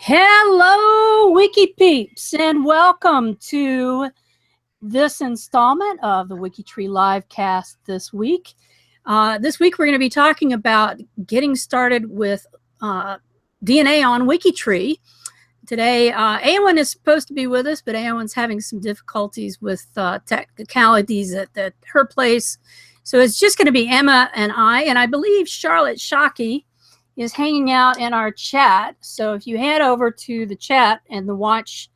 Hello, Wiki Peeps, and welcome to this installment of the WikiTree LiveCast this week. This week we're going to be talking about getting started with DNA on WikiTree. Today, Aowen is supposed to be with us, but Aowen's having some difficulties with technicalities at her place. So it's just going to be Emma and I believe Charlotte Shockey is hanging out in our chat. So if you head over to the chat and the watch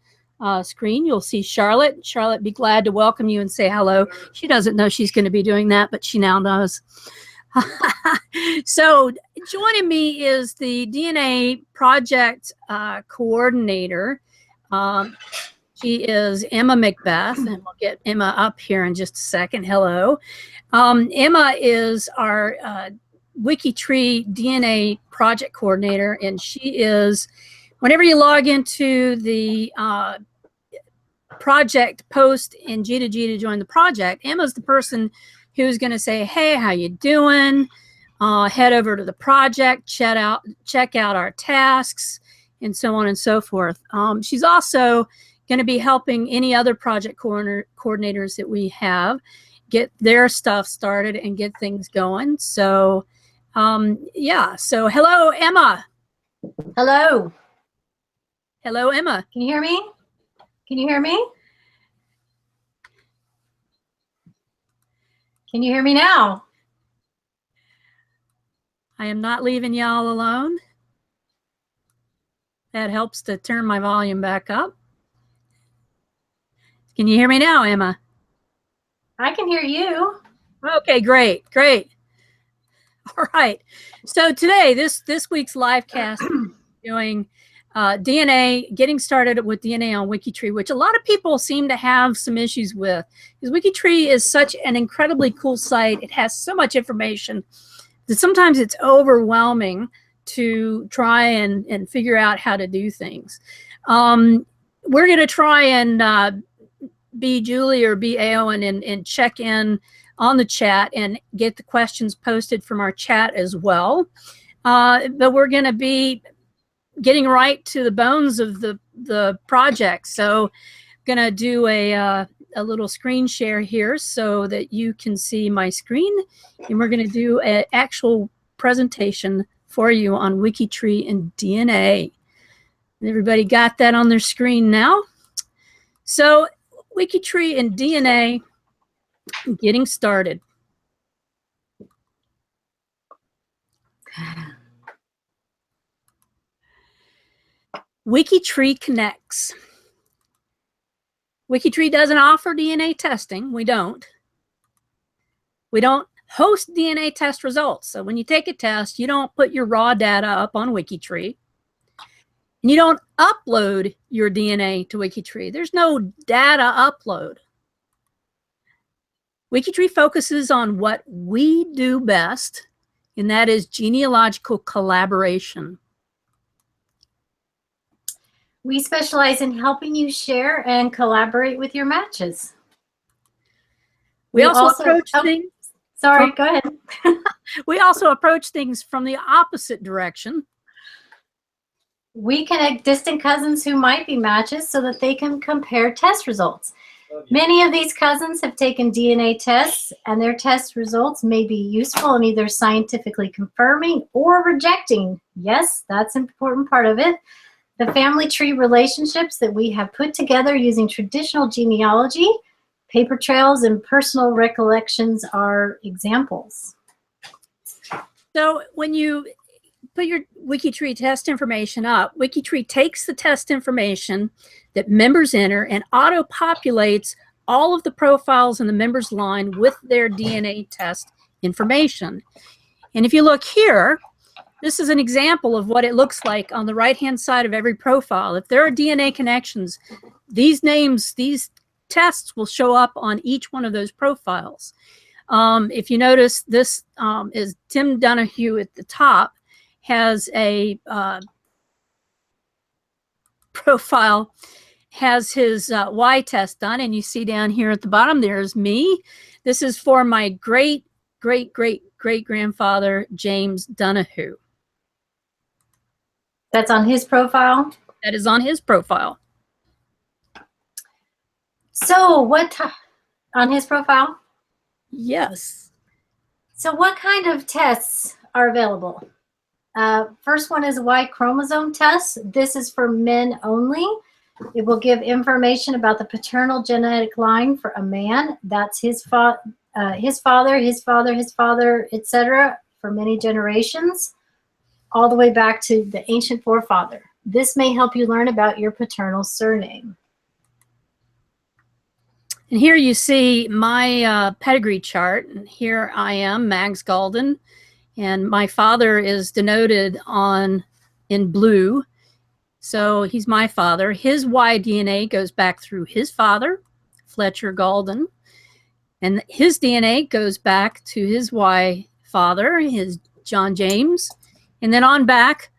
screen, you'll see Charlotte. Charlotte, be glad to welcome you and say hello. She doesn't know she's going to be doing that, but she now knows. So joining me is the DNA project coordinator. She is Emma Macbeth, and we'll get Emma up here in just a second. Hello. Emma is our WikiTree DNA project coordinator, and she is, whenever you log into the project post in G2G to join the project, Emma's the person who's going to say, hey, how you doing? Head over to the project, check out our tasks, and so on and so forth. She's also going to be helping any other project coordinators that we have get their stuff started and get things going. So yeah, so hello, Emma. Hello. Hello, Emma. Can you hear me? Can you hear me? Can you hear me now? I am not leaving y'all alone. That helps to turn my volume back up. Can you hear me now, Emma? I can hear you. Okay, great, great. All right. So today, this week's live cast, doing DNA, getting started with DNA on WikiTree, which a lot of people seem to have some issues with, because WikiTree is such an incredibly cool site. It has so much information that sometimes it's overwhelming to try and figure out how to do things. We're going to try and be Julie or be Aowen and check in on the chat and get the questions posted from our chat as well. But we're going to be getting right to the bones of the project. So I'm going to do a little screen share here so that you can see my screen. And we're going to do an actual presentation for you on WikiTree and DNA. Everybody got that on their screen now? So WikiTree and DNA, getting started. WikiTree connects. WikiTree doesn't offer DNA testing. We don't. We don't host DNA test results. So when you take a test, you don't put your raw data up on WikiTree. And you don't upload your DNA to WikiTree. There's no data upload. WikiTree focuses on what we do best, and that is genealogical collaboration. We specialize in helping you share and collaborate with your matches. We also approach things. Sorry, go ahead. We also approach things from the opposite direction. We connect distant cousins who might be matches so that they can compare test results. Many of these cousins have taken DNA tests, and their test results may be useful in either scientifically confirming or rejecting. Yes, that's an important part of it. The family tree relationships that we have put together using traditional genealogy, paper trails, and personal recollections are examples. So when you put your WikiTree test information up, WikiTree takes the test information that members enter and auto-populates all of the profiles in the members line with their DNA test information. And if you look here, this is an example of what it looks like on the right-hand side of every profile. If there are DNA connections, these names, these tests will show up on each one of those profiles. If you notice, this is Tim Donahue at the top, has a profile, has his Y test done, and you see down here at the bottom, there's me. This is for my great-great-great-great-grandfather, James Donahue. That's on his profile? that is on his profile. So on his profile? Yes. So what kind of tests are available? First one is a Y chromosome test. This is for men only. It will give information about the paternal genetic line for a man. That's his father, his father, his father, his father, etc. for many generations, all the way back to the ancient forefather. This may help you learn about your paternal surname. And here you see my pedigree chart. And here I am, Mags Galden, and my father is denoted in blue. So he's my father. His Y DNA goes back through his father, Fletcher Galden, and his DNA goes back to his Y father, his John James, and then on back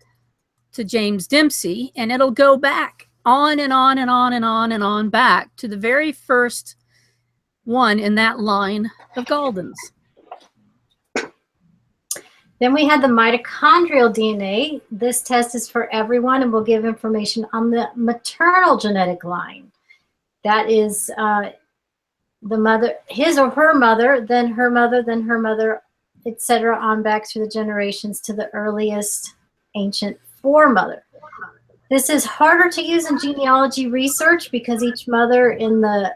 to James Dempsey, and it'll go back on and on and on and on and on back to the very first one in that line of Galdens. Then we had the mitochondrial DNA. This test is for everyone and will give information on the maternal genetic line. That is the mother, his or her mother, then her mother, etc., on back through the generations to the earliest ancient foremother. This is harder to use in genealogy research because each mother in the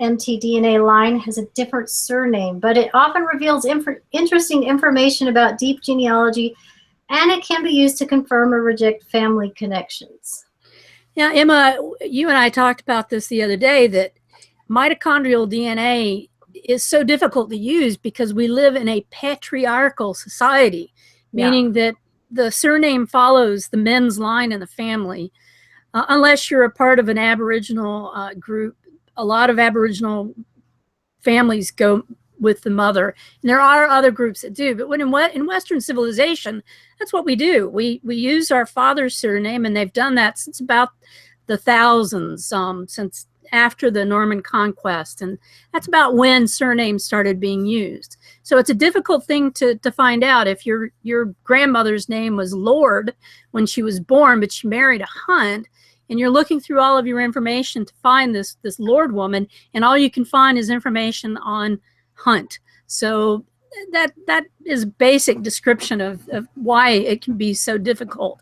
mtDNA line has a different surname, but it often reveals interesting information about deep genealogy, and it can be used to confirm or reject family connections. Now, Emma, you and I talked about this the other day, that mitochondrial DNA is so difficult to use because we live in a patriarchal society, meaning that the surname follows the men's line in the family, unless you're a part of an Aboriginal group. A lot of Aboriginal families go with the mother, and there are other groups that do. But in Western civilization, that's what we do. We use our father's surname, and they've done that since about the thousands, since after the Norman Conquest, and that's about when surnames started being used. So it's a difficult thing to find out if your grandmother's name was Lord when she was born, but she married a Hunt. And you're looking through all of your information to find this Lord woman, and all you can find is information on Hunt. So that is a basic description of why it can be so difficult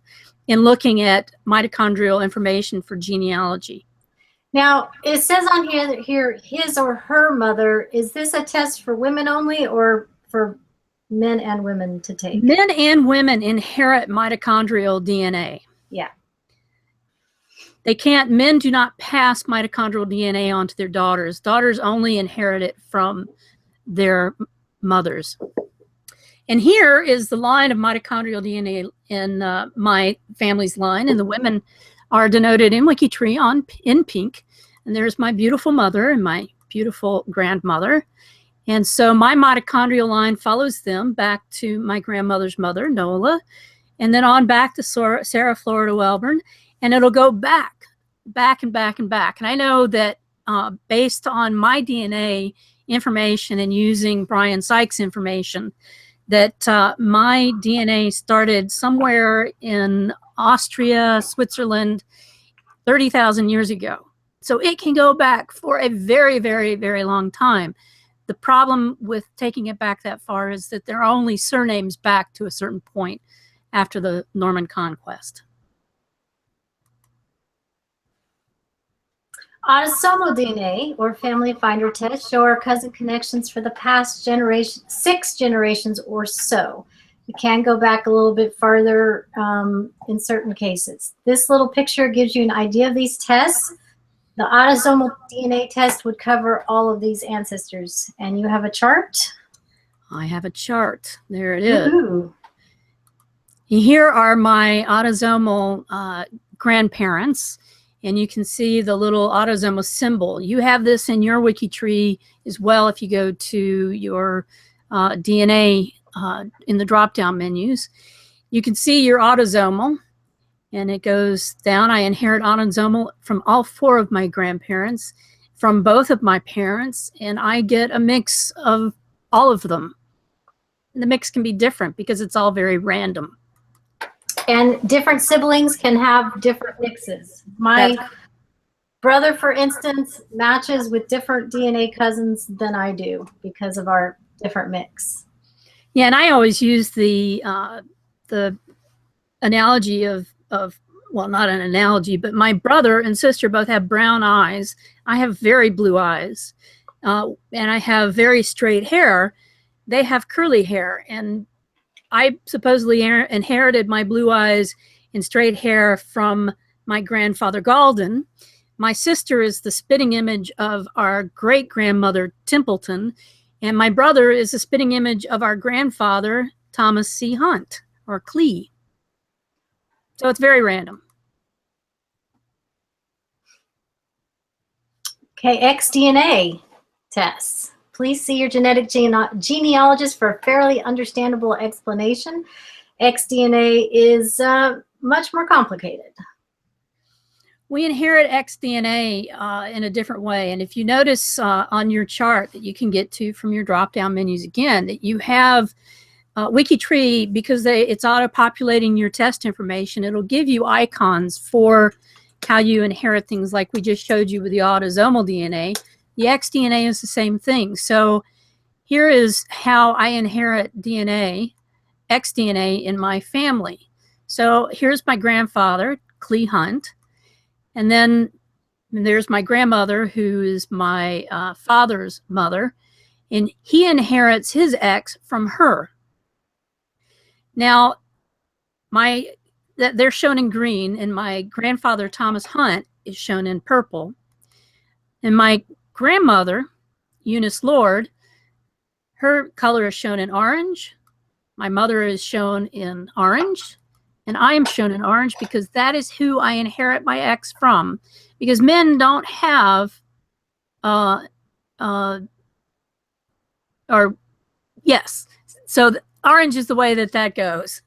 in looking at mitochondrial information for genealogy. Now, it says on here his or her mother. Is this a test for women only or for men and women to take? Men and women inherit mitochondrial DNA. Yeah. Men do not pass mitochondrial DNA on to their daughters. Daughters only inherit it from their mothers. And here is the line of mitochondrial DNA in my family's line, and the women are denoted in WikiTree in pink. And there's my beautiful mother and my beautiful grandmother. And so my mitochondrial line follows them back to my grandmother's mother, Nola, and then on back to Sarah Florida Welburn. And it'll go back and back and back. And I know that based on my DNA information and using Brian Sykes' information, that my DNA started somewhere in Austria, Switzerland, 30,000 years ago. So it can go back for a very, very, very long time. The problem with taking it back that far is that there are only surnames back to a certain point after the Norman Conquest. Autosomal DNA, or family finder tests, show our cousin connections for the past 6 generations or so. You can go back a little bit farther in certain cases. This little picture gives you an idea of these tests. The autosomal DNA test would cover all of these ancestors. And you have a chart? I have a chart. There it is. Ooh. Here are my autosomal grandparents. And you can see the little autosomal symbol. You have this in your WikiTree as well if you go to your DNA in the drop-down menus. You can see your autosomal, and it goes down. I inherit autosomal from all 4 of my grandparents, from both of my parents, and I get a mix of all of them. And the mix can be different because it's all very random. And different siblings can have different mixes. My brother, for instance, matches with different DNA cousins than I do because of our different mix. Yeah, and I always use the analogy of well, not an analogy, but my brother and sister both have brown eyes. I have very blue eyes, and I have very straight hair. They have curly hair, and I supposedly inherited my blue eyes and straight hair from my grandfather Galden. My sister is the spitting image of our great-grandmother Templeton, and my brother is the spitting image of our grandfather Thomas C. Hunt, or Clee. So it's very random. Okay, xDNA tests. Please see your genetic genealogist for a fairly understandable explanation. xDNA is much more complicated. We inherit xDNA in a different way. And if you notice on your chart that you can get to from your drop-down menus again, that you have WikiTree, because it's auto-populating your test information, it'll give you icons for how you inherit things like we just showed you with the autosomal DNA. The xDNA is the same thing. So here is how I inherit DNA, xDNA in my family. So here's my grandfather, Clee Hunt. And then there's my grandmother, who is my father's mother. And he inherits his X from her. Now, they're shown in green, and my grandfather, Thomas Hunt, is shown in purple. And my grandmother, Eunice Lord, her color is shown in orange. My mother is shown in orange. And I am shown in orange because that is who I inherit my X from. Because men don't have, yes. So orange is the way that goes.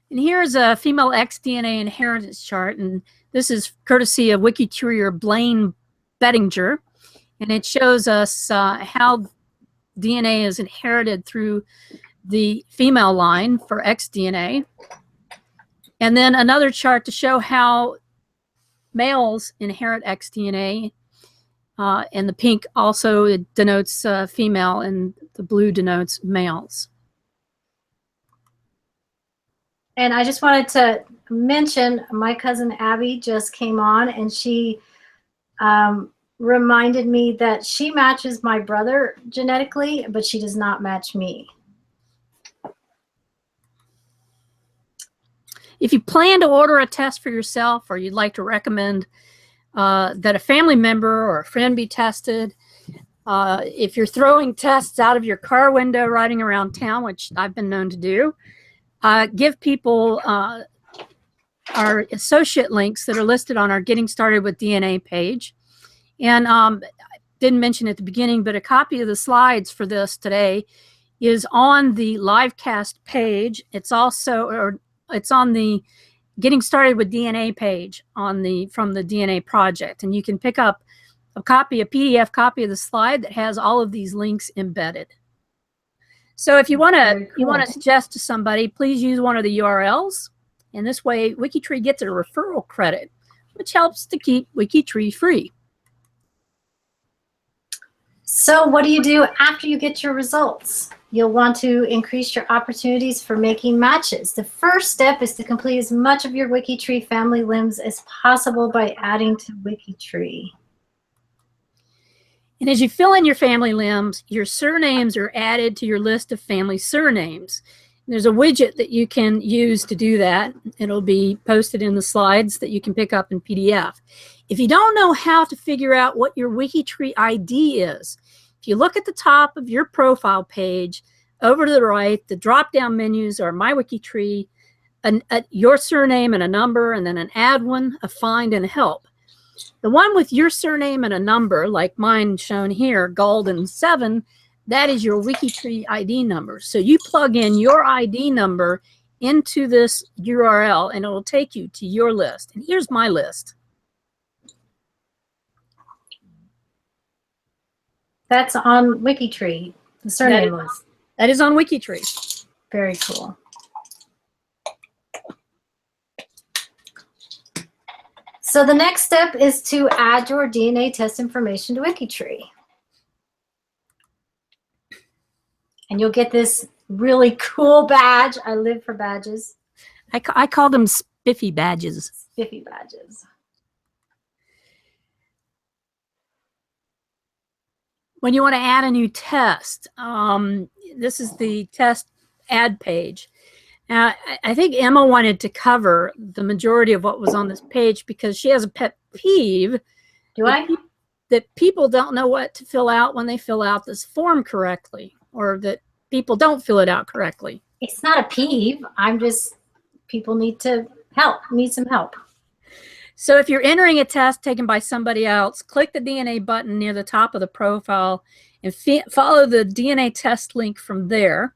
And here's a female xDNA inheritance chart. And this is courtesy of WikiTree or Blaine Bettinger. And it shows us how DNA is inherited through the female line for xDNA. And then another chart to show how males inherit xDNA. And the pink also denotes female, and the blue denotes males. And I just wanted to mention my cousin Abby just came on, and she reminded me that she matches my brother genetically, but she does not match me. If you plan to order a test for yourself, or you'd like to recommend that a family member or a friend be tested, if you're throwing tests out of your car window riding around town, which I've been known to do, give people our associate links that are listed on our Getting Started with DNA page. And I didn't mention at the beginning, but a copy of the slides for this today is on the LiveCast page. It's also, it's on the Getting Started with DNA page from the DNA Project. And you can pick up a PDF copy of the slide that has all of these links embedded. So if you want to suggest to somebody, please use one of the URLs. And this way, WikiTree gets a referral credit, which helps to keep WikiTree free. So what do you do after you get your results? You'll want to increase your opportunities for making matches. The first step is to complete as much of your WikiTree family limbs as possible by adding to WikiTree. And as you fill in your family limbs, your surnames are added to your list of family surnames. There's a widget that you can use to do that. It'll be posted in the slides that you can pick up in PDF. If you don't know how to figure out what your WikiTree ID is, if you look at the top of your profile page, over to the right, the drop-down menus are My WikiTree, your surname and a number, and then an add one, a find, and a help. The one with your surname and a number, like mine shown here, Golden 7, that is your WikiTree ID number. So you plug in your ID number into this URL, and it will take you to your list. And here's my list. That's on WikiTree, the surname list. That is on WikiTree. Very cool. So the next step is to add your DNA test information to WikiTree. And you'll get this really cool badge. I live for badges. I call them spiffy badges. Spiffy badges. When you want to add a new test, this is the test add page. Now, I think Emma wanted to cover the majority of what was on this page because she has a pet peeve. That people don't know what to fill out when they fill out this form correctly, or that people don't fill it out correctly. It's not a peeve. I'm just, people need some help. So if you're entering a test taken by somebody else, click the DNA button near the top of the profile and follow the DNA test link from there.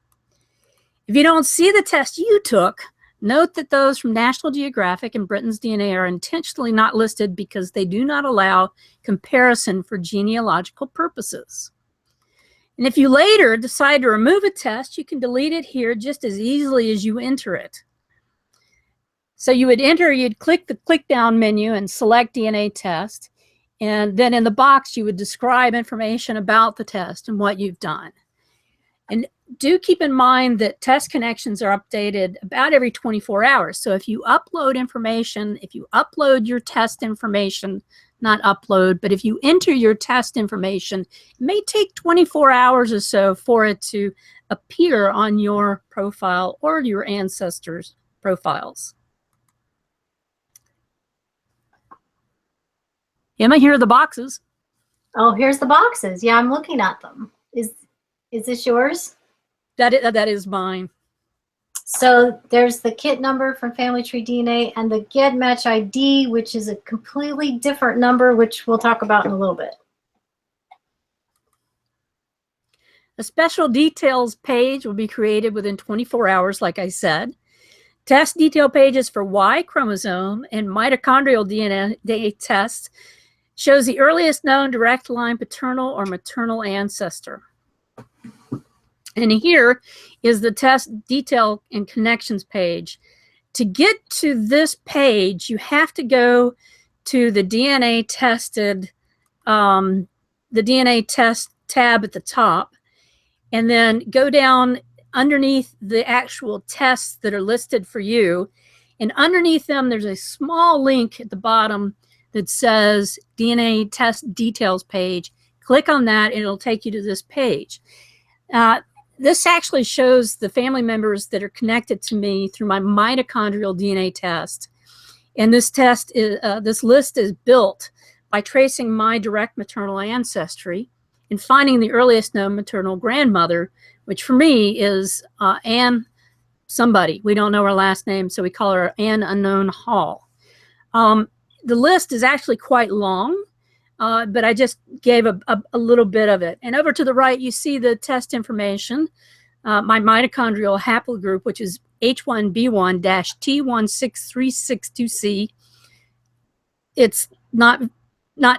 If you don't see the test you took, note that those from National Geographic and Britain's DNA are intentionally not listed because they do not allow comparison for genealogical purposes. And if you later decide to remove a test, you can delete it here just as easily as you enter it. So you'd click the click down menu and select DNA test. And then in the box, you would describe information about the test and what you've done. And do keep in mind that test connections are updated about every 24 hours. So if you upload information, if you upload your test information, not upload, but if you enter your test information, it may take 24 hours or so for it to appear on your profile or your ancestors' profiles. Emma, here are the boxes. Oh, here's the boxes. Yeah, I'm looking at them. Is this yours? That is mine. So there's the kit number from Family Tree DNA and the Get Match ID, which is a completely different number, which we'll talk about in a little bit. A special details page will be created within 24 hours, like I said. Test detail pages for Y chromosome and mitochondrial DNA tests shows the earliest known direct line paternal or maternal ancestor. And here is the test detail and connections page. To get to this page, you have to go to the DNA test tab at the top, and then go down underneath the actual tests that are listed for you. And underneath them, there's a small link at the bottom that says DNA test details page. Click on that and it'll take you to this page. This actually shows the family members that are connected to me through my mitochondrial DNA test. And this test is, this list is built by tracing my direct maternal ancestry and finding the earliest known maternal grandmother, which for me is Anne somebody. We don't know her last name, so we call her Anne Unknown Hall. The list is actually quite long, but I just gave a little bit of it. And over to the right, you see the test information, my mitochondrial haplogroup, which is H1B1-T16362C. It's not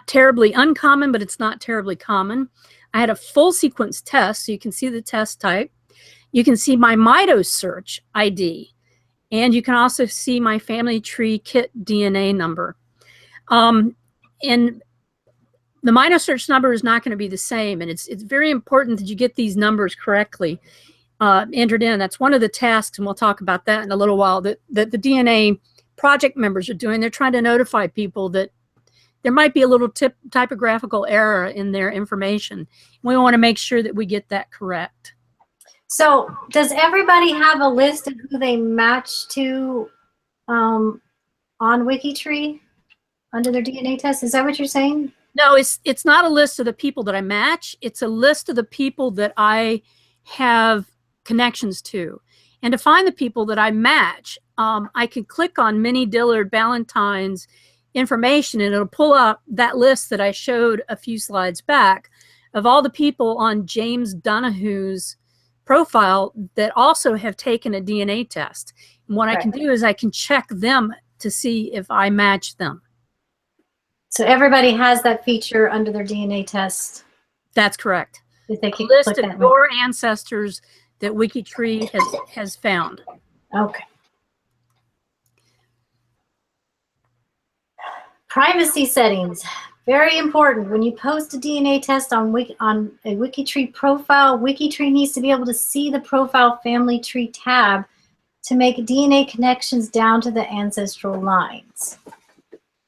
terribly uncommon, but it's not terribly common. I had a full sequence test, so you can see the test type. You can see my MitoSearch ID, and you can also see my family tree kit DNA number. And the MitoSearch number is not going to be the same, and it's very important that you get these numbers correctly entered in. That's one of the tasks, and we'll talk about that in a little while, that the DNA project members are doing. They're trying to notify people that there might be a little typographical error in their information. We want to make sure that we get that correct. So does everybody have a list of who they match to on WikiTree under their DNA test? Is that what you're saying? No, it's not a list of the people that I match. It's a list of the people that I have connections to. And to find the people that I match, I can click on Minnie Dillard Ballantyne's information, and it'll pull up that list that I showed a few slides back of all the people on James Donahue's profile that also have taken a DNA test. And what I can do is I can check them to see if I match them. So everybody has that feature under their DNA test. That's correct. If they can list click of that your ancestors that WikiTree has found. Okay. Privacy settings, very important. When you post a DNA test on a WikiTree profile, WikiTree needs to be able to see the profile family tree tab to make DNA connections down to the ancestral lines.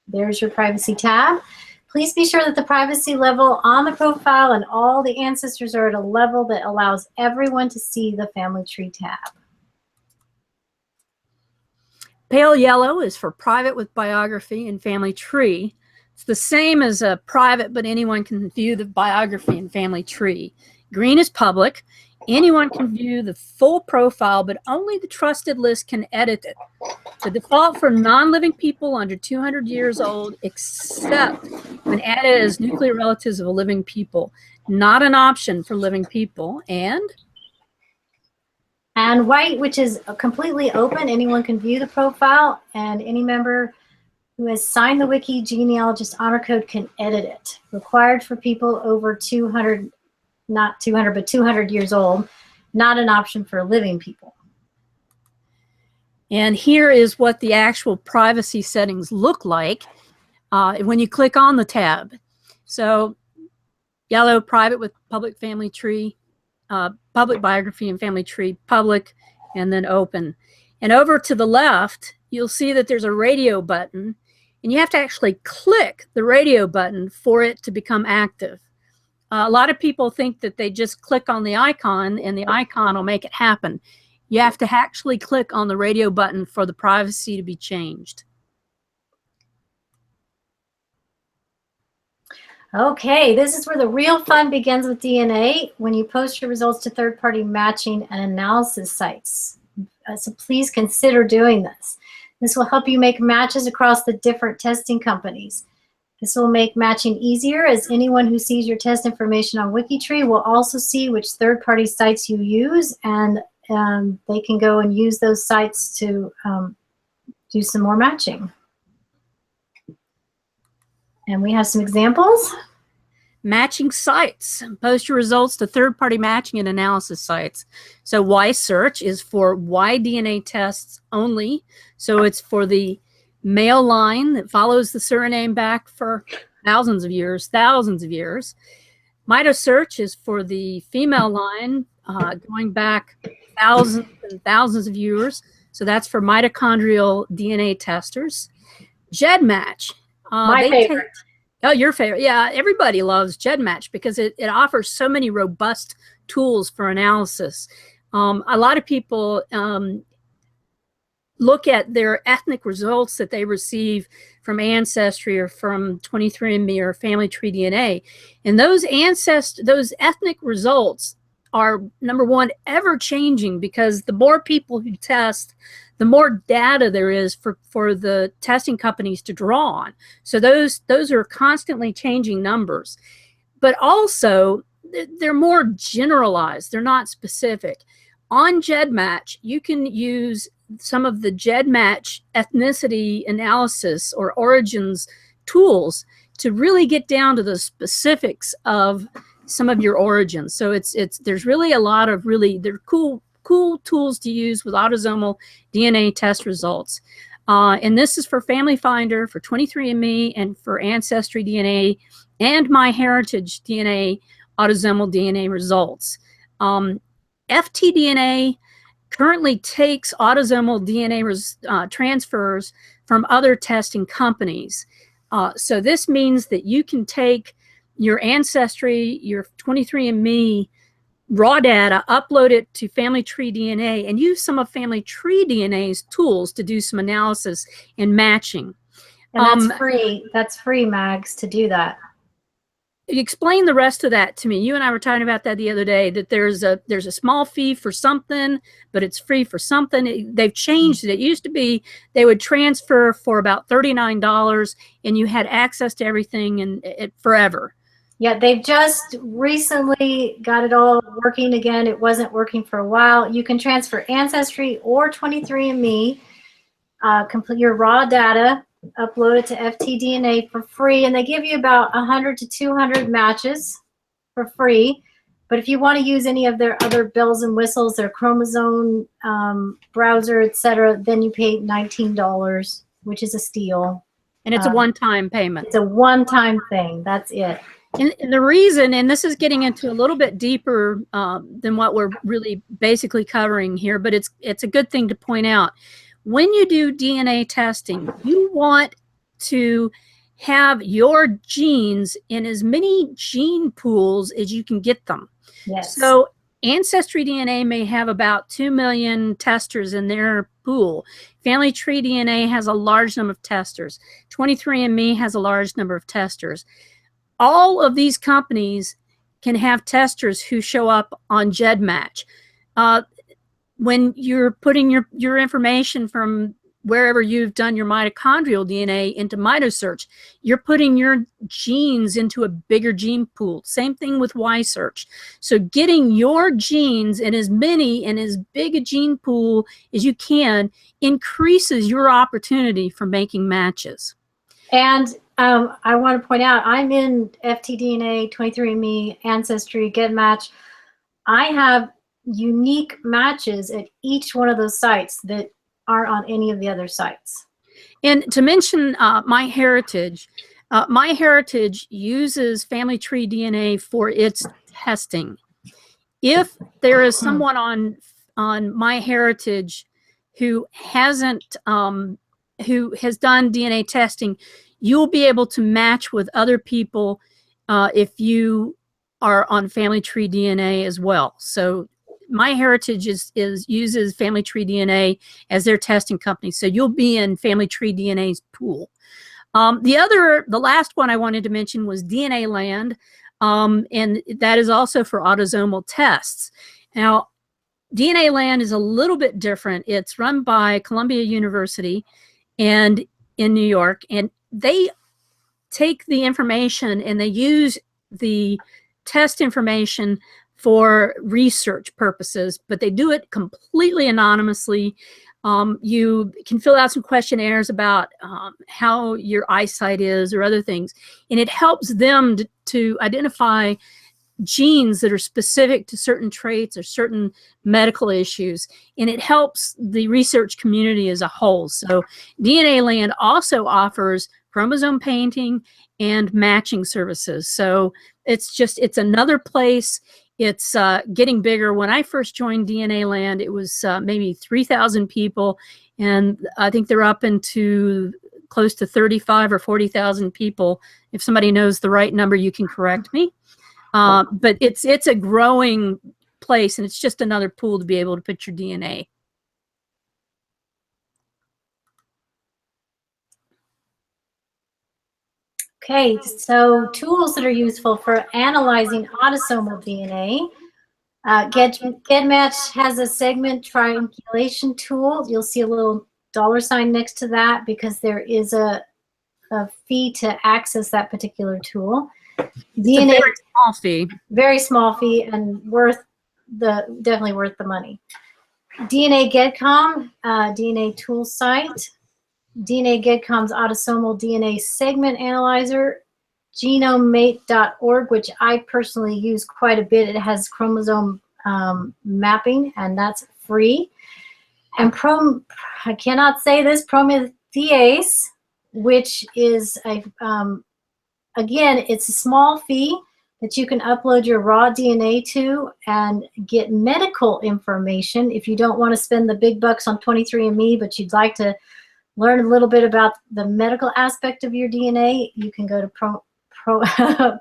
There's your privacy tab. Please be sure that the privacy level on the profile and all the ancestors are at a level that allows everyone to see the family tree tab. Pale yellow is for private with biography and family tree. It's the same as a private, but anyone can view the biography and family tree. Green is public. Anyone can view the full profile, but only the trusted list can edit it. The default for non-living people under 200 years old, except when added as nuclear relatives of a living people. Not an option for living people. And white, which is completely open. Anyone can view the profile, and any member who has signed the Wiki Genealogist Honor Code can edit it. Required for people over 200, not 200, but 200 years old. Not an option for living people. And here is what the actual privacy settings look like when you click on the tab. So yellow, private with public family tree. Public biography and family tree, public, and then open. And over to the left, you'll see that there's a radio button, and you have to actually click the radio button for it to become active. A lot of people think that they just click on the icon and the icon will make it happen. You have to actually click on the radio button for the privacy to be changed. Okay, this is where the real fun begins with DNA, when you post your results to third-party matching and analysis sites. So please consider doing this. This will help you make matches across the different testing companies. This will make matching easier, as anyone who sees your test information on WikiTree will also see which third-party sites you use, and they can go and use those sites to do some more matching. And we have some examples. Matching sites. Post your results to third-party matching and analysis sites. So Y search is for Y DNA tests only. So it's for the male line that follows the surname back for thousands of years. Mitosearch is for the female line going back thousands and thousands of years. So that's for mitochondrial DNA testers. GEDmatch. My favorite. Oh, your favorite. Yeah, everybody loves GEDmatch because it offers so many robust tools for analysis. A lot of people look at their ethnic results that they receive from Ancestry or from 23andMe or Family Tree DNA. And those ethnic results are, number one, ever changing, because the more people who test, the more data there is for the testing companies to draw on. So those are constantly changing numbers. But also, they're more generalized. They're not specific. On GEDmatch, you can use some of the GEDmatch ethnicity analysis or origins tools to really get down to the specifics of some of your origins. So there's really a lot of they're cool tools to use with autosomal DNA test results. And this is for Family Finder, for 23andMe, and for Ancestry DNA and MyHeritage DNA autosomal DNA results. FTDNA currently takes autosomal DNA transfers from other testing companies. So this means that you can take your Ancestry, your 23andMe raw data, upload it to Family Tree DNA, and use some of Family Tree DNA's tools to do some analysis and matching. And that's free. That's free, Mags, to do that. Explain the rest of that to me. You and I were talking about that the other day, that there's a small fee for something, but it's free for something. They've changed it. It used to be they would transfer for about $39 and you had access to everything and forever. Yeah, they've just recently got it all working again. It wasn't working for a while. You can transfer Ancestry or 23andMe, complete your raw data, upload it to FTDNA for free, and they give you about 100 to 200 matches for free. But if you want to use any of their other bells and whistles, their chromosome browser, etc., then you pay $19, which is a steal. And it's a one-time payment. It's a one-time thing. That's it. And the reason, and this is getting into a little bit deeper than what we're really basically covering here, but it's a good thing to point out. When you do DNA testing, you want to have your genes in as many gene pools as you can get them. Yes. So Ancestry DNA may have about 2 million testers in their pool. Family Tree DNA has a large number of testers. 23andMe has a large number of testers. All of these companies can have testers who show up on GEDmatch. When you're putting your information from wherever you've done your mitochondrial DNA into MitoSearch, you're putting your genes into a bigger gene pool. Same thing with YSearch. So getting your genes in as many and as big a gene pool as you can increases your opportunity for making matches. And I want to point out, I'm in FTDNA, 23andMe, Ancestry, GEDmatch. I have unique matches at each one of those sites that aren't on any of the other sites. And to mention MyHeritage, MyHeritage uses Family Tree DNA for its testing. If there is someone on MyHeritage who hasn't who has done DNA testing, you'll be able to match with other people if you are on Family Tree DNA as well. So MyHeritage uses Family Tree DNA as their testing company. So you'll be in Family Tree DNA's pool. The last one I wanted to mention was DNA Land, and that is also for autosomal tests. Now, DNA Land is a little bit different. It's run by Columbia University and in New York, and they take the information and they use the test information for research purposes, but they do it completely anonymously. You can fill out some questionnaires about how your eyesight is or other things, and it helps them to identify genes that are specific to certain traits or certain medical issues, and it helps the research community as a whole. So DNA Land also offers chromosome painting and matching services. So it's another place. It's getting bigger. When I first joined DNA Land, it was maybe 3,000 people, and I think they're up into close to 35 or 40,000 people. If somebody knows the right number, you can correct me. But it's a growing place, and it's just another pool to be able to put your DNA. Okay, so tools that are useful for analyzing autosomal DNA. GEDmatch has a segment triangulation tool. You'll see a little $ next to that because there is a fee to access that particular tool. DNA, it's a very small fee. Very small fee, and definitely worth the money. DNA GEDcom, DNA tool site. DNA GEDcom's autosomal DNA segment analyzer. Genomate.org, which I personally use quite a bit. It has chromosome mapping, and that's free. And I cannot say this, Promethease, which is again, it's a small fee that you can upload your raw DNA to and get medical information. If you don't want to spend the big bucks on 23andMe, but you'd like to learn a little bit about the medical aspect of your DNA, you can go to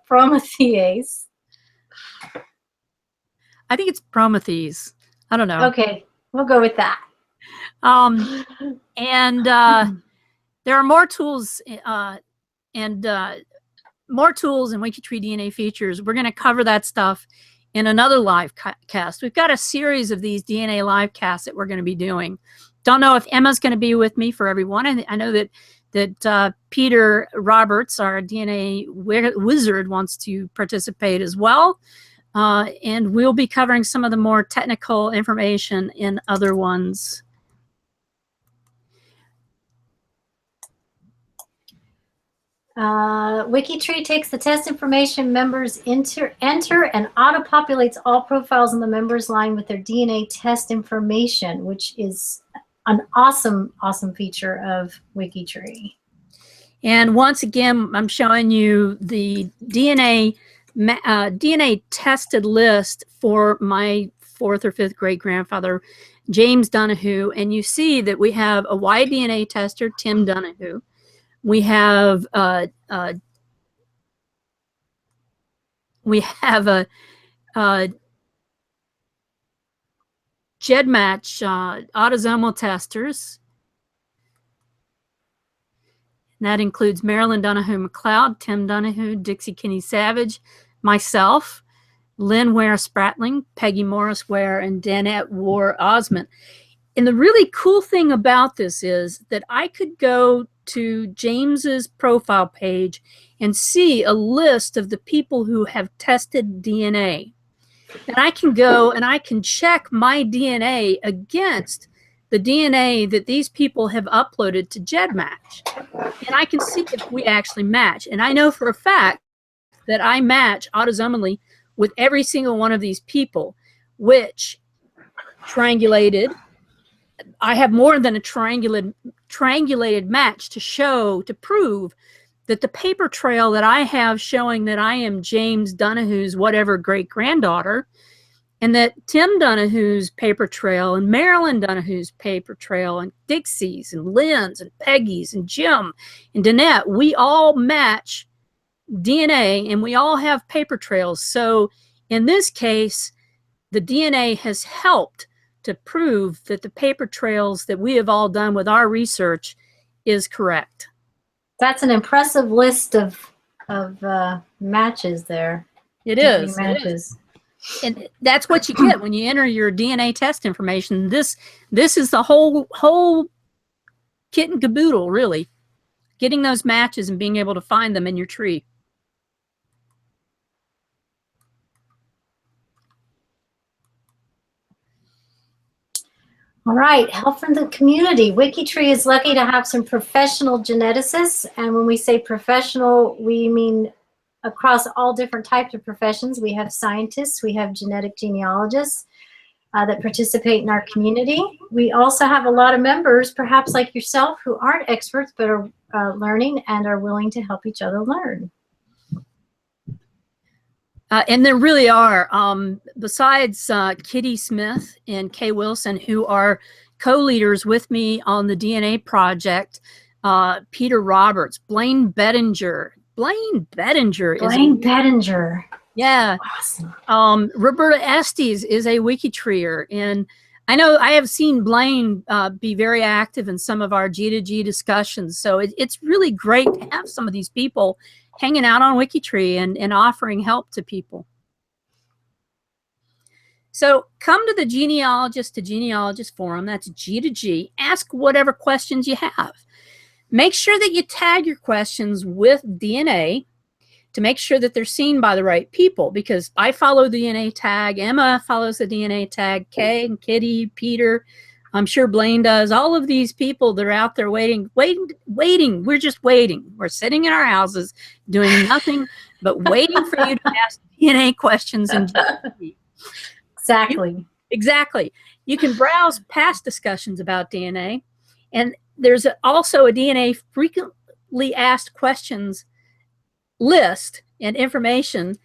Promethease. I think it's Promethease. I don't know. Okay, we'll go with that. And there are more tools and WikiTree DNA features. We're going to cover that stuff in another live cast. We've got a series of these DNA live casts that we're going to be doing. Don't know if Emma's going to be with me for everyone. I know that Peter Roberts, our DNA wizard, wants to participate as well. And we'll be covering some of the more technical information in other ones. WikiTree takes the test information members enter and auto-populates all profiles in the members line with their DNA test information, which is an awesome feature of WikiTree. And once again, I'm showing you the DNA tested list for my 4th or 5th great grandfather, James Donahue. And you see that we have a Y-DNA tester, Tim Donahue. We have a GEDmatch autosomal testers. And that includes Marilyn Donahue McLeod, Tim Donahue, Dixie Kinney Savage, myself, Lynn Ware Spratling, Peggy Morris Ware, and Danette War Osment. And the really cool thing about this is that I could go to James's profile page and see a list of the people who have tested DNA. And I can go and I can check my DNA against the DNA that these people have uploaded to GEDmatch. And I can see if we actually match. And I know for a fact that I match autosomally with every single one of these people, which triangulated, I have more than a triangulated match to prove that the paper trail that I have showing that I am James Donahue's whatever great-granddaughter, and that Tim Donahue's paper trail and Marilyn Donahue's paper trail and Dixie's and Lynn's and Peggy's and Jim and Danette, we all match DNA and we all have paper trails. So in this case, the DNA has helped to prove that the paper trails that we have all done with our research is correct. That's an impressive list of matches there. It is. Matches. And that's what you get when you enter your DNA test information. This is the whole kit and caboodle, really. Getting those matches and being able to find them in your tree. All right, help from the community. WikiTree is lucky to have some professional geneticists. And when we say professional, we mean across all different types of professions. We have scientists, we have genetic genealogists that participate in our community. We also have a lot of members, perhaps like yourself, who aren't experts but are learning and are willing to help each other learn. And there really are, besides Kitty Smith and Kay Wilson, who are co-leaders with me on the DNA project, Peter Roberts, Blaine Bettinger. Yeah. Awesome. Roberta Estes is a WikiTreeer. And I know I have seen Blaine be very active in some of our G2G discussions. So it's really great to have some of these people hanging out on WikiTree and offering help to people. So come to the Genealogist to Genealogist forum. That's G2G. Ask whatever questions you have. Make sure that you tag your questions with DNA to make sure that they're seen by the right people, because I follow the DNA tag, Emma follows the DNA tag, Kay and Kitty, Peter, I'm sure Blaine does. All of these people that are out there waiting. We're just waiting. We're sitting in our houses doing nothing but waiting for you to ask DNA questions. Exactly. You can browse past discussions about DNA. And there's also a DNA frequently asked questions list and information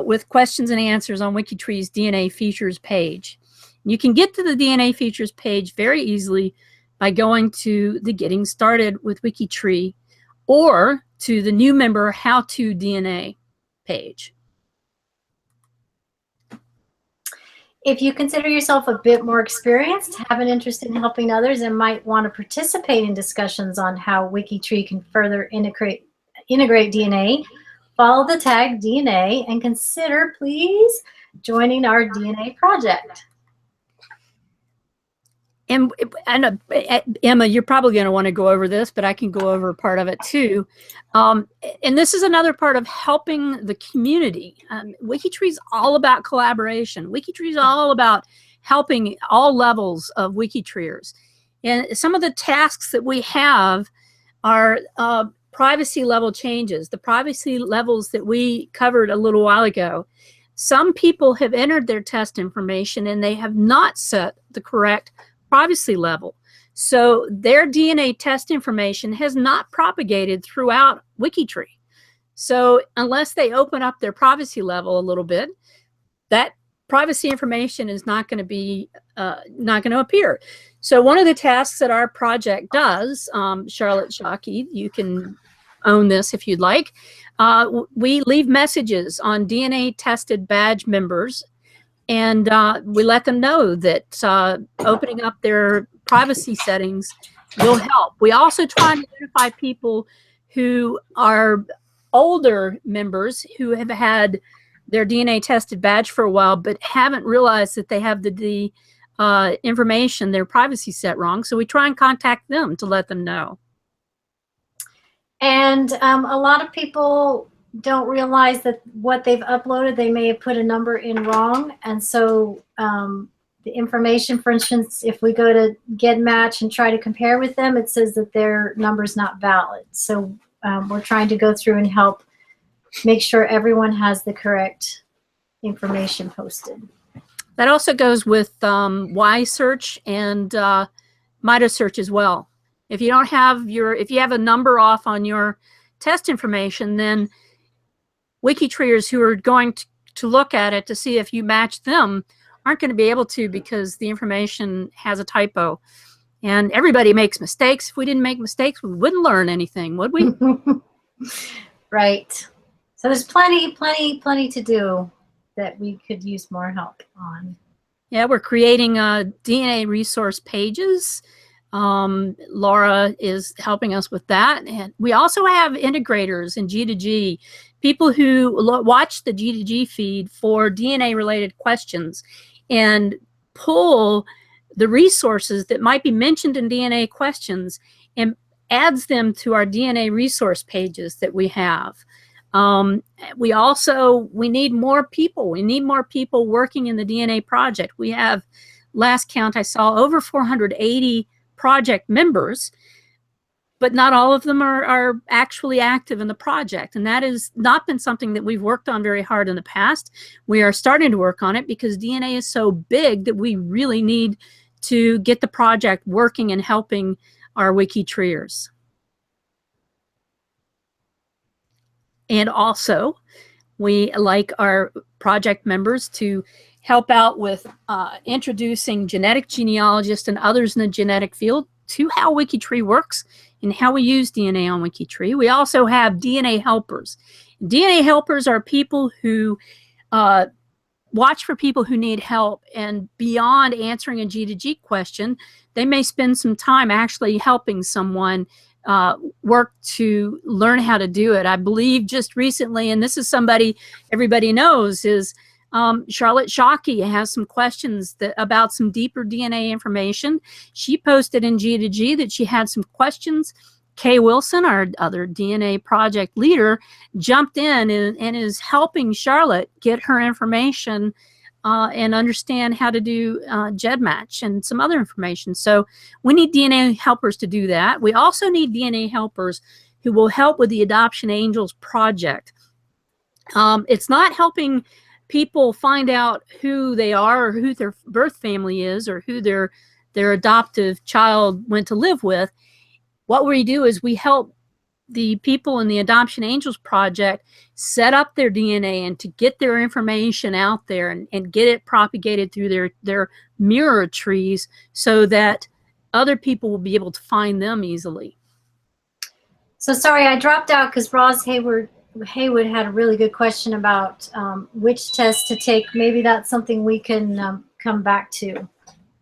with questions and answers on WikiTree's DNA features page. You can get to the DNA features page very easily by going to the Getting Started with WikiTree or to the new member How to DNA page. If you consider yourself a bit more experienced, have an interest in helping others, and might want to participate in discussions on how WikiTree can further integrate DNA, follow the tag DNA and consider, please, joining our DNA project. And Emma, you're probably going to want to go over this, but I can go over part of it too. And this is another part of helping the community. WikiTree is all about collaboration. WikiTree is all about helping all levels of WikiTreeers. And some of the tasks that we have are privacy level changes, the privacy levels that we covered a little while ago. Some people have entered their test information and they have not set the correct privacy level. So their DNA test information has not propagated throughout WikiTree. So unless they open up their privacy level a little bit, that privacy information is not going to be not going to appear. So one of the tasks that our project does, Charlotte Shockey, you can own this if you'd like. We leave messages on DNA tested badge members, and we let them know that opening up their privacy settings will help. We also try and identify people who are older members who have had their DNA tested badge for a while but haven't realized that they have the information, their privacy set wrong. So we try and contact them to let them know. And a lot of people don't realize that what they've uploaded, they may have put a number in wrong. And so the information, for instance, if we go to Get Match and try to compare with them, it says that their number's not valid. So we're trying to go through and help make sure everyone has the correct information posted. That also goes with Y-Search and MitaSearch as well. If you don't have if you have a number off on your test information, then WikiTreeers who are going to look at it to see if you match them aren't going to be able to, because the information has a typo. And everybody makes mistakes. If we didn't make mistakes, we wouldn't learn anything, would we? Right. So there's plenty to do that we could use more help on. Yeah, we're creating DNA resource pages. Laura is helping us with that. And we also have integrators in G2G, people who watch the G2G feed for DNA-related questions and pull the resources that might be mentioned in DNA questions and adds them to our DNA resource pages that we have. We need more people. We need more people working in the DNA project. We have, last count I saw, over 480 project members, but not all of them are actually active in the project. And that has not been something that we've worked on very hard in the past. We are starting to work on it because DNA is so big that we really need to get the project working and helping our WikiTreeers. And also, we like our project members to help out with introducing genetic genealogists and others in the genetic field to how WikiTree works and how we use DNA on WikiTree. We also have DNA helpers. DNA helpers are people who watch for people who need help, and beyond answering a G2G question, they may spend some time actually helping someone work to learn how to do it. I believe just recently, and this is somebody everybody knows, is Charlotte Shockey has some questions about some deeper DNA information. She posted in G2G that she had some questions. Kay Wilson, our other DNA project leader, jumped in and is helping Charlotte get her information and understand how to do GEDmatch and some other information. So we need DNA helpers to do that. We also need DNA helpers who will help with the Adoption Angels project. It's not helping people find out who they are or who their birth family is or who their adoptive child went to live with. What we do is we help the people in the Adoption Angels project set up their DNA and to get their information out there and get it propagated through their mirror trees so that other people will be able to find them easily. So sorry, I dropped out because Roz Haywood had a really good question about which test to take. Maybe that's something we can come back to.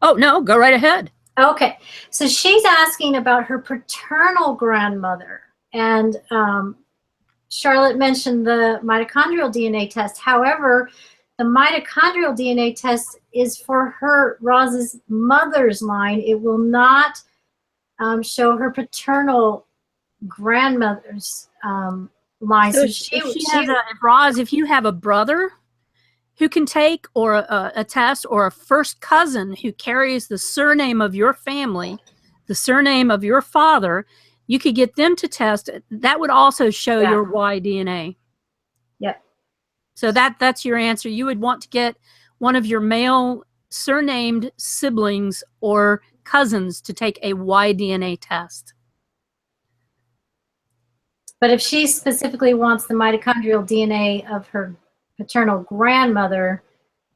Oh, no, go right ahead. Okay, so she's asking about her paternal grandmother, and Charlotte mentioned the mitochondrial DNA test. However, the mitochondrial DNA test is for Roz's mother's line. It will not show her paternal grandmother's line. So if you have a brother who can take or a test, or a first cousin who carries the surname of your family, the surname of your father, you could get them to test. That would also show your Y DNA. Yep. So that's your answer. You would want to get one of your male surnamed siblings or cousins to take a Y-DNA test. But if she specifically wants the mitochondrial DNA of her paternal grandmother,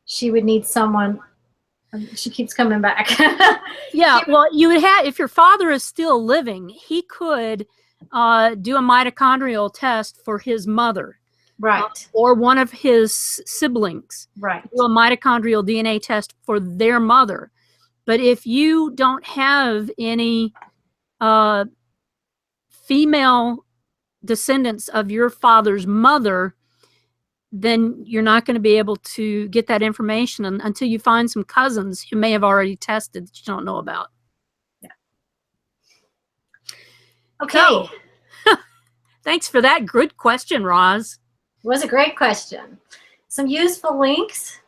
she would need someone. She keeps coming back. Yeah, well, you would have, if your father is still living, he could do a mitochondrial test for his mother. Right. Or one of his siblings. Right. Do a mitochondrial DNA test for their mother. But if you don't have any female descendants of your father's mother, then you're not going to be able to get that information until you find some cousins who may have already tested that you don't know about. Yeah. Okay. So, thanks for that. Good question, Roz. It was a great question. Some useful links.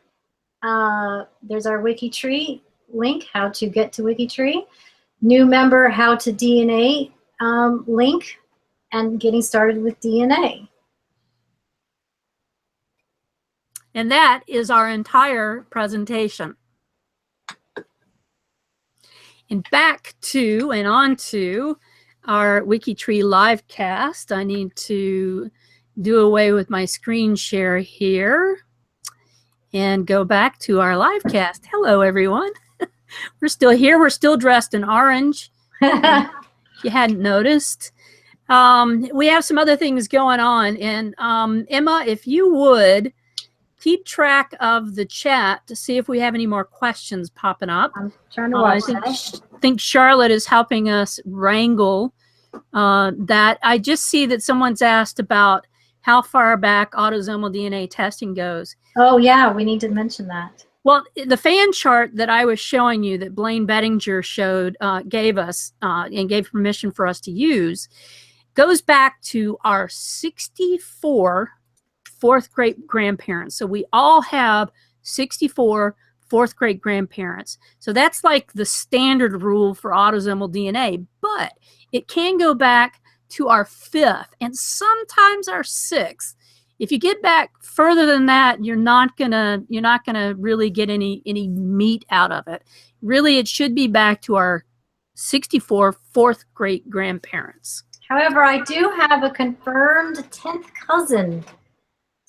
There's our WikiTree link, how to get to WikiTree. New member, how to DNA link, and getting started with DNA. And that is our entire presentation. And back to and on to our WikiTree LiveCast. I need to do away with my screen share here and go back to our LiveCast. Hello, everyone. We're still here. We're still dressed in orange. If you hadn't noticed. We have some other things going on. And Emma, if you would, keep track of the chat to see if we have any more questions popping up. I'm trying to watch I think Charlotte is helping us wrangle that. I just see that someone's asked about how far back autosomal DNA testing goes. Oh, yeah, we need to mention that. Well, the fan chart that I was showing you that Blaine Bettinger showed, gave us and gave permission for us to use, goes back to our 64 fourth great grandparents. So we all have 64 fourth great grandparents. So that's like the standard rule for autosomal DNA, but it can go back to our fifth and sometimes our sixth. If you get back further than that, you're not gonna really get any meat out of it. Really, it should be back to our 64 fourth great grandparents. However, I do have a confirmed 10th cousin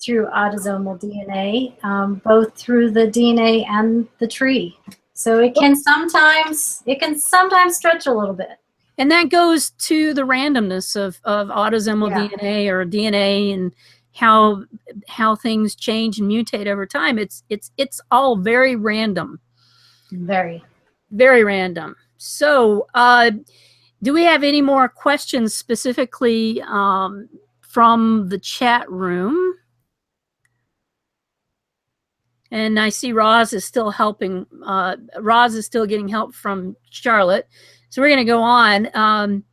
through autosomal DNA, both through the DNA and the tree. So it can sometimes stretch a little bit. And that goes to the randomness of autosomal DNA or DNA and how things change and mutate over time. It's all very random. Very. Very random. So do we have any more questions specifically from the chat room? And I see Roz is still helping. Roz is still getting help from Charlotte. So we're going to go on.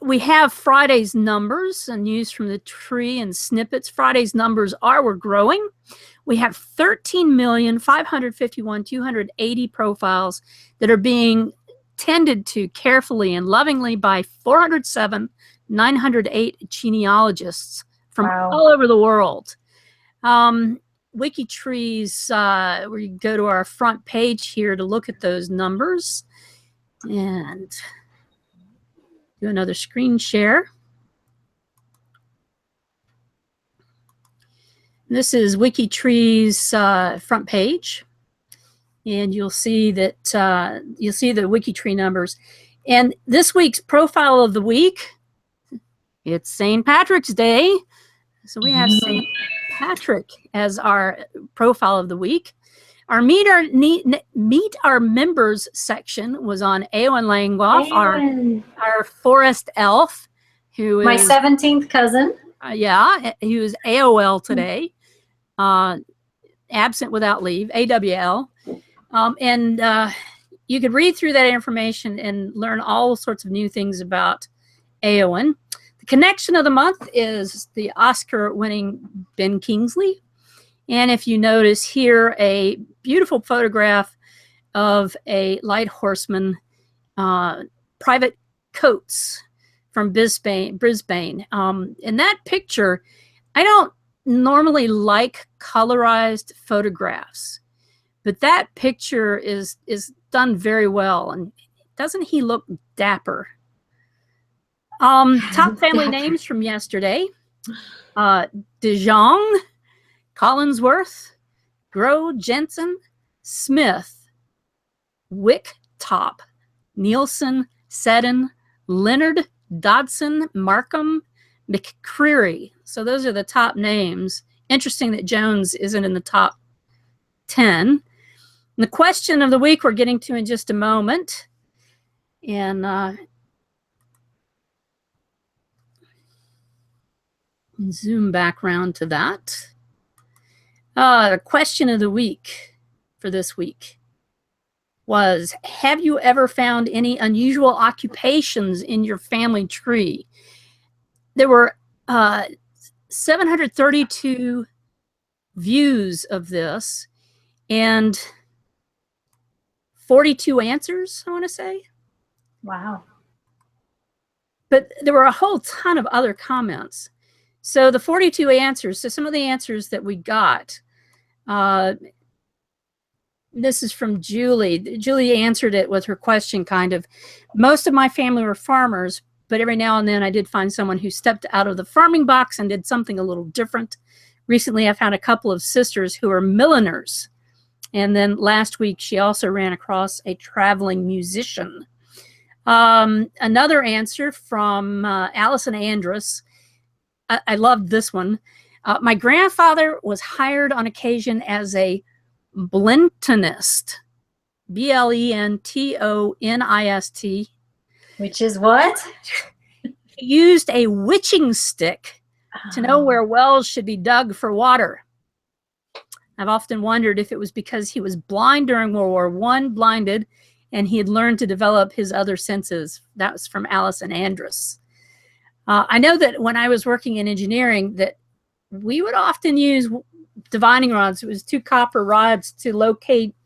We have Friday's numbers and news from the tree and snippets. Friday's numbers we're growing. We have 13,551,280 profiles that are being tended to carefully and lovingly by 407,908 genealogists from all over the world. WikiTree's, we go to our front page here to look at those numbers and do another screen share. This is WikiTree's front page, and you'll see that the WikiTree numbers. And this week's profile of the week, it's St. Patrick's Day, so we have St. Patrick as our profile of the week. Our meet our members section was on Eowyn Langloff, our forest elf, who is my 17th cousin. Who is AOL today, absent without leave, AWL. And you could read through that information and learn all sorts of new things about Eowyn. The connection of the month is the Oscar-winning Ben Kingsley. And if you notice here, a beautiful photograph of a light horseman, Private Coates from Brisbane. In that picture, I don't normally like colorized photographs, but that picture is done very well. And doesn't he look dapper? Top family names from yesterday: DeJong, Collinsworth, Grow, Jensen, Smith, Wick, Top, Nielsen, Seddon, Leonard, Dodson, Markham, McCreary. So those are the top names. Interesting that Jones isn't in the top 10. And the question of the week we're getting to in just a moment. And zoom back around to that. The question of the week for this week was, have you ever found any unusual occupations in your family tree? There were 732 views of this and 42 answers, I want to say. Wow. But there were a whole ton of other comments. So the 42 answers, so some of the answers that we got, this is from Julie. Julie answered it with her question, kind of. Most of my family were farmers, but every now and then I did find someone who stepped out of the farming box and did something a little different. Recently, I found a couple of sisters who are milliners. And then last week, she also ran across a traveling musician. Another answer from Allison Andrus. I loved this one. My grandfather was hired on occasion as a blentonist, BLENTONIST. Which is what? He used a witching stick to know where wells should be dug for water. I've often wondered if it was because he was blind during World War I, blinded, and he had learned to develop his other senses. That was from Allison Andrus. I know that when I was working in engineering, that we would often use divining rods. It was 2 copper rods to locate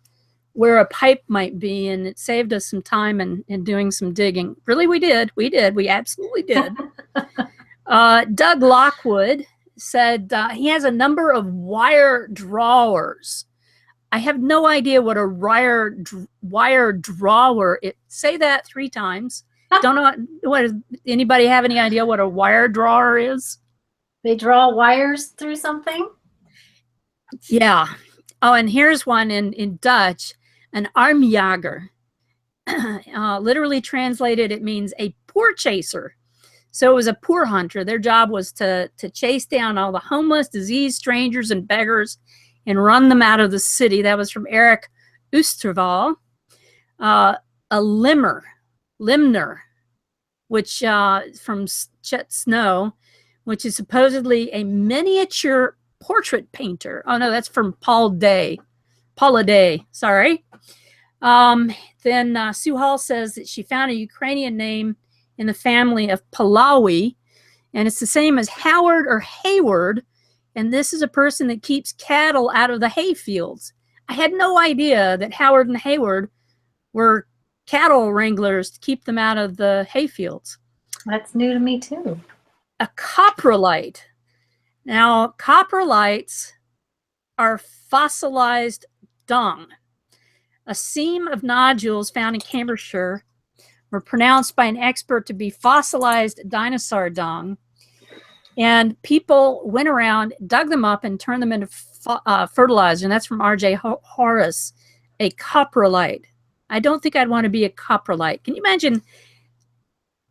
where a pipe might be, and it saved us some time in doing some digging. Really, we did. We absolutely did. Doug Lockwood said he has a number of wire drawers. I have no idea what a wire drawer is. Say that 3 times. Don't know. What, anybody have any idea what a wire drawer is? They draw wires through something? Yeah. Oh, and here's one in Dutch, an armjager. Literally translated, it means a poor chaser. So it was a poor hunter. Their job was to chase down all the homeless, diseased strangers, and beggars and run them out of the city. That was from Eric Oosterval. A limner, which from Chet Snow, which is supposedly a miniature portrait painter. Oh no, that's from Paula Day, sorry. Then Sue Hall says that she found a Ukrainian name in the family of Pahlawi, and it's the same as Howard or Hayward, and this is a person that keeps cattle out of the hay fields. I had no idea that Howard and Hayward were cattle wranglers to keep them out of the hay fields. That's new to me too. A coprolite. Now, coprolites are fossilized dung. A seam of nodules found in Cambridgeshire were pronounced by an expert to be fossilized dinosaur dung. And people went around, dug them up, and turned them into fertilizer. And that's from R.J. Horace, a coprolite. I don't think I'd want to be a coprolite. Can you imagine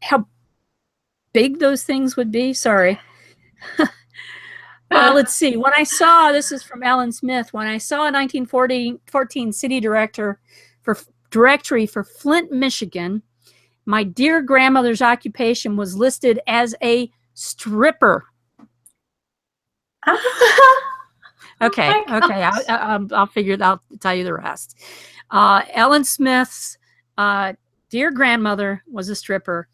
how big those things would be? Sorry. Let's see. When I saw, this is from Alan Smith, when I saw a 1914 city directory for Flint, Michigan, my dear grandmother's occupation was listed as a stripper. Okay. I'll figure it out. I'll tell you the rest. Ellen Smith's dear grandmother was a stripper.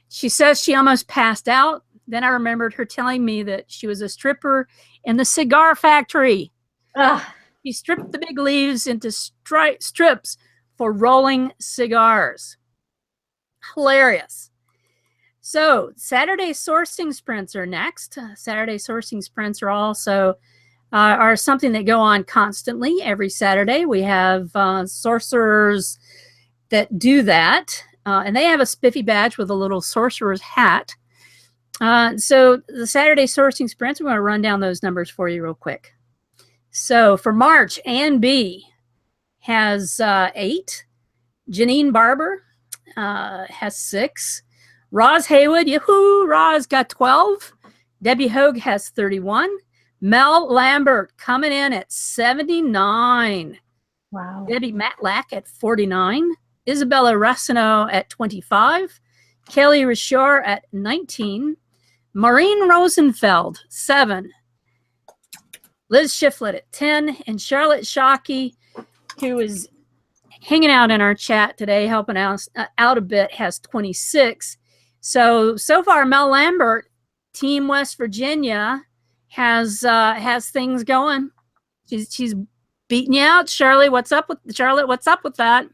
She says she almost passed out. Then I remembered her telling me that she was a stripper in the cigar factory. She stripped the big leaves into strips for rolling cigars. Hilarious. So Saturday sourcing sprints are next. Saturday sourcing sprints are also are something that go on constantly every Saturday. We have sorcerers that do that, and they have a spiffy badge with a little sorcerer's hat. So the Saturday sourcing sprints, we're going to run down those numbers for you real quick. So for March, Ann B has 8. Janine Barber has 6. Roz Haywood, yahoo, Roz got 12. Debbie Hogue has 31. Mel Lambert coming in at 79. Wow. Debbie Matlack at 49. Isabella Rassino at 25. Kelly Rishore at 19. Maureen Rosenfeld, 7. Liz Shiflett at 10. And Charlotte Shockey, who is hanging out in our chat today, helping out a bit, has 26. So far, Mel Lambert, Team West Virginia, has things going. She's beating you out, Charlotte. What's up with that?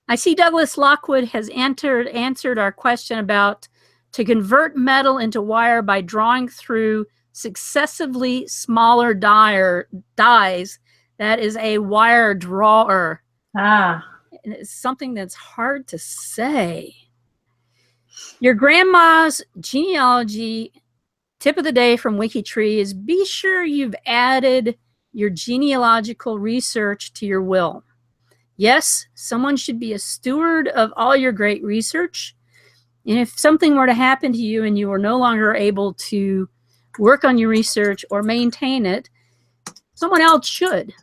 I see Douglas Lockwood has answered our question about to convert metal into wire by drawing through successively smaller dies. That is a wire drawer. And it's something that's hard to say. Your grandma's genealogy tip of the day from WikiTree is be sure you've added your genealogical research to your will. Yes, someone should be a steward of all your great research. And if something were to happen to you and you were no longer able to work on your research or maintain it, someone else should.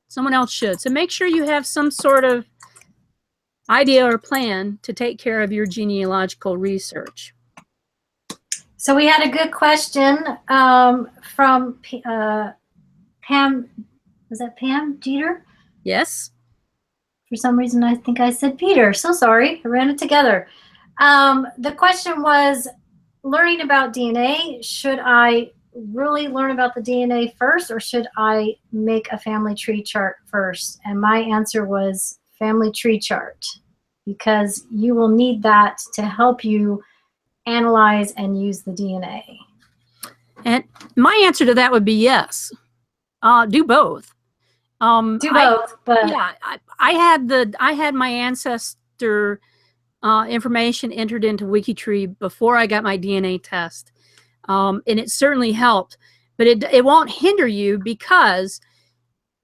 Someone else should. So make sure you have some sort of idea or plan to take care of your genealogical research. So we had a good question from Pam. Was that Pam Jeter? Yes. For some reason, I think I said Peter. So sorry. I ran it together. The question was, learning about DNA, should I really learn about the DNA first, or should I make a family tree chart first? And my answer was family tree chart, because you will need that to help you analyze and use the DNA. And my answer to that would be yes. Do both. Do both, but yeah, I had my ancestor information entered into WikiTree before I got my DNA test. And it certainly helped, but it won't hinder you, because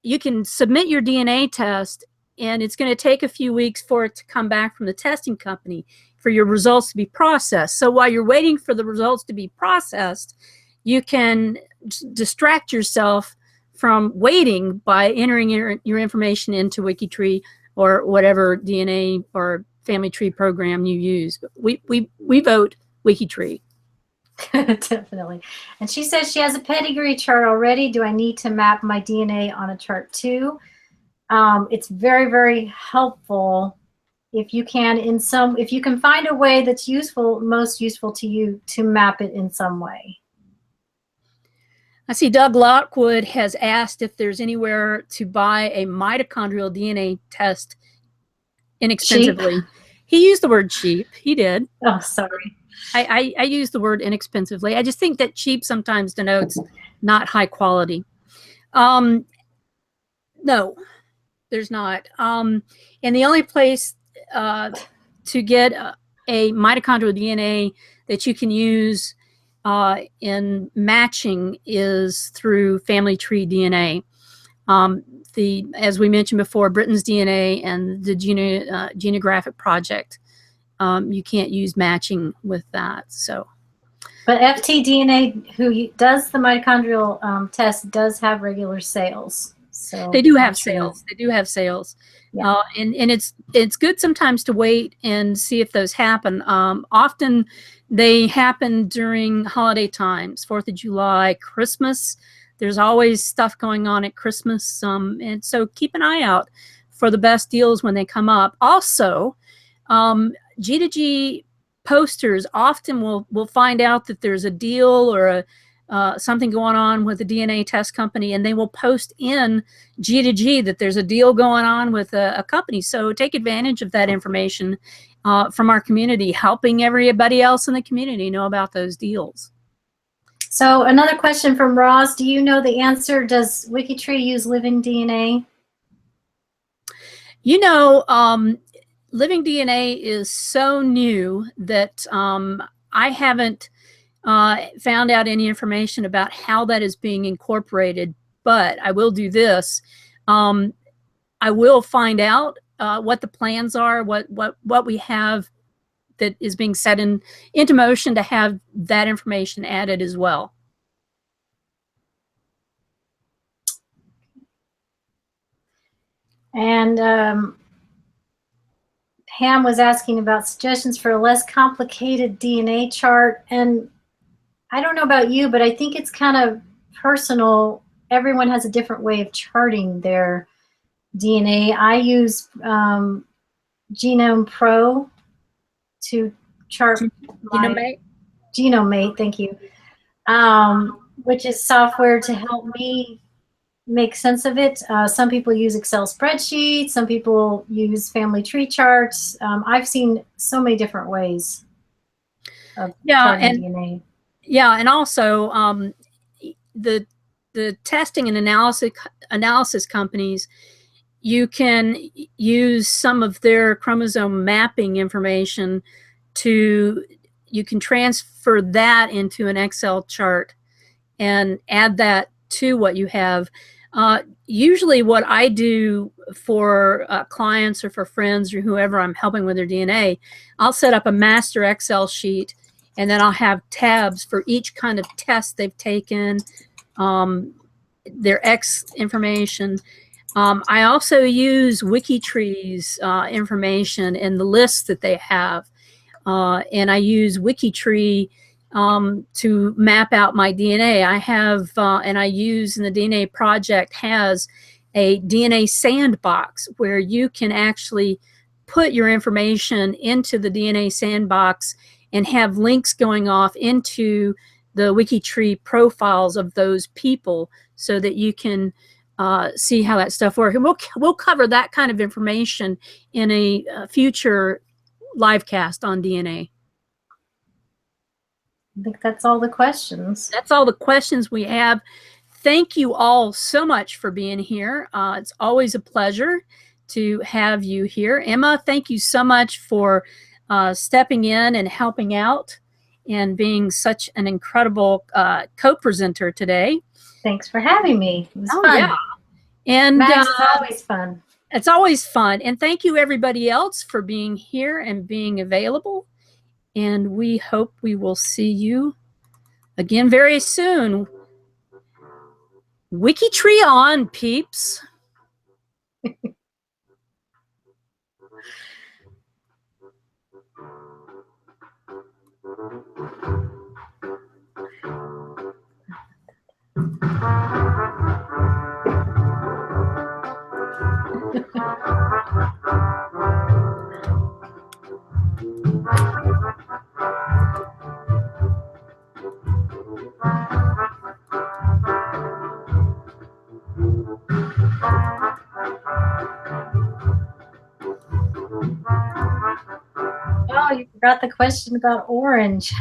you can submit your DNA test and it's going to take a few weeks for it to come back from the testing company for your results to be processed. So while you're waiting for the results to be processed, you can distract yourself from waiting by entering your information into WikiTree or whatever DNA or family tree program you use. But we vote WikiTree. Definitely. And she says she has a pedigree chart already. Do I need to map my DNA on a chart too? It's very, very helpful if you can if you can find a way that's most useful to you to map it in some way. I see Doug Lockwood has asked if there's anywhere to buy a mitochondrial DNA test inexpensively. Cheap? He used the word cheap. He did. Oh, sorry. I use the word inexpensively. I just think that cheap sometimes denotes not high quality. No, there's not. And the only place to get a mitochondrial DNA that you can use in matching is through family tree DNA. As we mentioned before, Britain's DNA and the Genographic Project, you can't use matching with that. So, but FTDNA, who does the mitochondrial test, does have regular sales. So they do have sales. They do have sales. Yeah. And it's good sometimes to wait and see if those happen. Often they happen during holiday times, 4th of July, Christmas. There's always stuff going on at Christmas. And so keep an eye out for the best deals when they come up. Also, G2G posters often will find out that there's a deal or something going on with a DNA test company, and they will post in G2G that there's a deal going on with a company. So take advantage of that information from our community, helping everybody else in the community know about those deals. So another question from Ross. Do you know the answer? Does WikiTree use living DNA? You know, living DNA is so new that I haven't found out any information about how that is being incorporated, but I will do this. I will find out what the plans are, what we have that is being set into motion to have that information added as well. And Pam was asking about suggestions for a less complicated DNA chart. And I don't know about you, but I think it's kind of personal. Everyone has a different way of charting their DNA. I use Genome Pro to chart my Genomate, thank you, which is software to help me make sense of it. Some people use Excel spreadsheets. Some people use family tree charts. I've seen so many different ways of charting DNA. Yeah, and also the testing and analysis companies, you can use some of their chromosome mapping information you can transfer that into an Excel chart and add that to what you have. Usually what I do for clients or for friends or whoever I'm helping with their DNA, I'll set up a master Excel sheet, and then I'll have tabs for each kind of test they've taken, their X information. I also use WikiTree's information and the lists that they have. And I use WikiTree to map out my DNA. I have, and I use, and the DNA project has a DNA sandbox where you can actually put your information into the DNA sandbox and have links going off into the WikiTree profiles of those people so that you can see how that stuff works. And we'll cover that kind of information in a future live cast on DNA. I think that's all the questions. That's all the questions we have. Thank you all so much for being here. It's always a pleasure to have you here. Emma, thank you so much for stepping in and helping out and being such an incredible co-presenter today. Thanks for having me. It was fun. Yeah. And Max, it's always fun. It's always fun. And thank you everybody else for being here and being available. And we hope we will see you again very soon. WikiTree on, peeps. Oh, you forgot the question about orange.